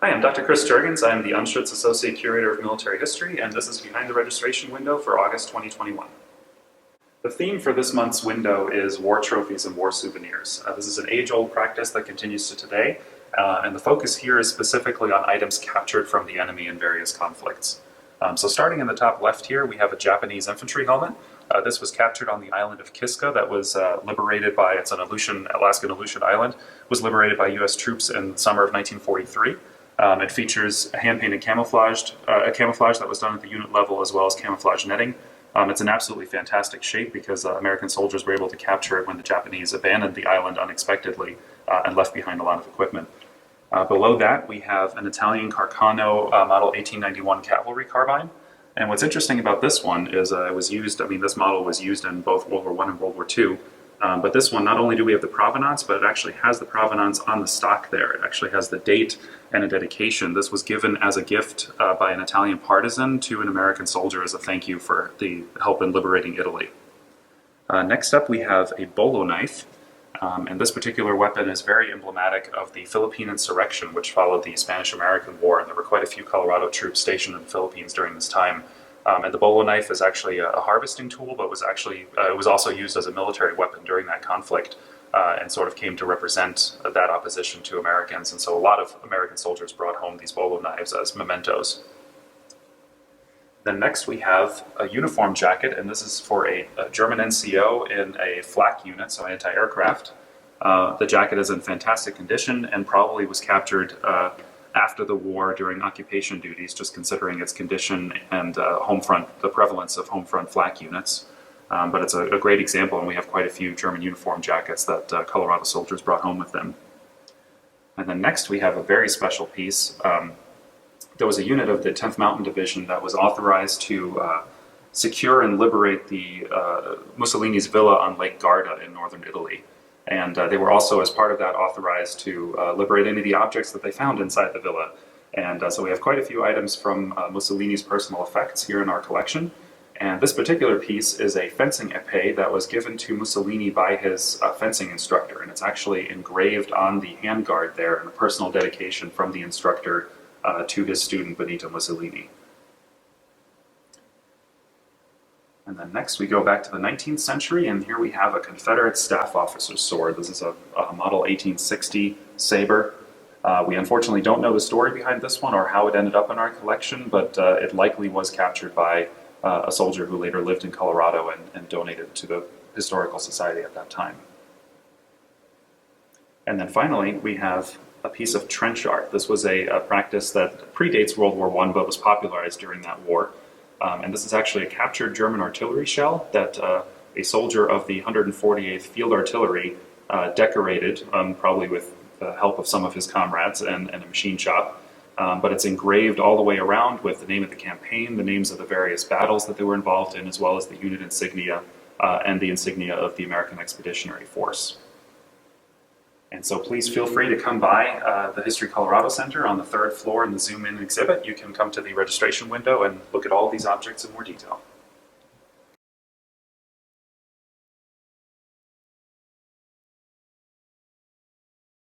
Hi, I'm Dr. Chris Juergens. I'm the Anschutz Assistant Curator of Military History, and this is behind the registration window for August 2021. The theme for this month's window is war trophies and war souvenirs. This is an age-old practice that continues to today, and the focus here is specifically on items captured from the enemy in various conflicts. So starting in the top left here, we have a Japanese infantry helmet. This was captured on the island of Kiska that was liberated by, it's an Alaskan Aleutian island, was liberated by US troops in the summer of 1943. It features a hand-painted camouflage that was done at the unit level, as well as camouflage netting. It's an absolutely fantastic shape because American soldiers were able to capture it when the Japanese abandoned the island unexpectedly and left behind a lot of equipment. Below that, we have an Italian Carcano Model 1891 cavalry carbine. And what's interesting about this one is this model was used in both World War I and World War II. But this one, not only do we have the provenance, but it actually has the provenance on the stock there. It actually has the date and a dedication. This was given as a gift by an Italian partisan to an American soldier as a thank you for the help in liberating Italy. Next up, we have a bolo knife. And this particular weapon is very emblematic of the Philippine insurrection, which followed the Spanish-American War. And there were quite a few Colorado troops stationed in the Philippines during this time. And the bolo knife is actually a harvesting tool, but it was also used as a military weapon during that conflict, and sort of came to represent that opposition to Americans. And so a lot of American soldiers brought home these bolo knives as mementos. Then next we have a uniform jacket, and this is for a German NCO in a flak unit, so anti-aircraft. The jacket is in fantastic condition and probably was captured after the war during occupation duties, just considering its condition and the prevalence of home front flak units. But it's a great example, and we have quite a few German uniform jackets that Colorado soldiers brought home with them. And then next we have a very special piece. There was a unit of the 10th Mountain Division that was authorized to secure and liberate the Mussolini's villa on Lake Garda in northern Italy. And they were also, as part of that, authorized to liberate any of the objects that they found inside the villa. And so we have quite a few items from Mussolini's personal effects here in our collection. And this particular piece is a fencing epee that was given to Mussolini by his fencing instructor. And it's actually engraved on the handguard there in a personal dedication from the instructor to his student Benito Mussolini. And then next we go back to the 19th century, and here we have a Confederate staff officer's sword. This is a model 1860 Saber. We unfortunately don't know the story behind this one or how it ended up in our collection, but it likely was captured by a soldier who later lived in Colorado and donated to the Historical Society at that time. And then finally, we have a piece of trench art. This was a practice that predates World War I, but was popularized during that war. And this is actually a captured German artillery shell that a soldier of the 148th Field Artillery decorated, probably with the help of some of his comrades and a machine shop. But it's engraved all the way around with the name of the campaign, the names of the various battles that they were involved in, as well as the unit insignia and the insignia of the American Expeditionary Force. And so please feel free to come by the History Colorado Center on the 3rd floor in the Zoom In exhibit. You can come to the registration window and look at all of these objects in more detail.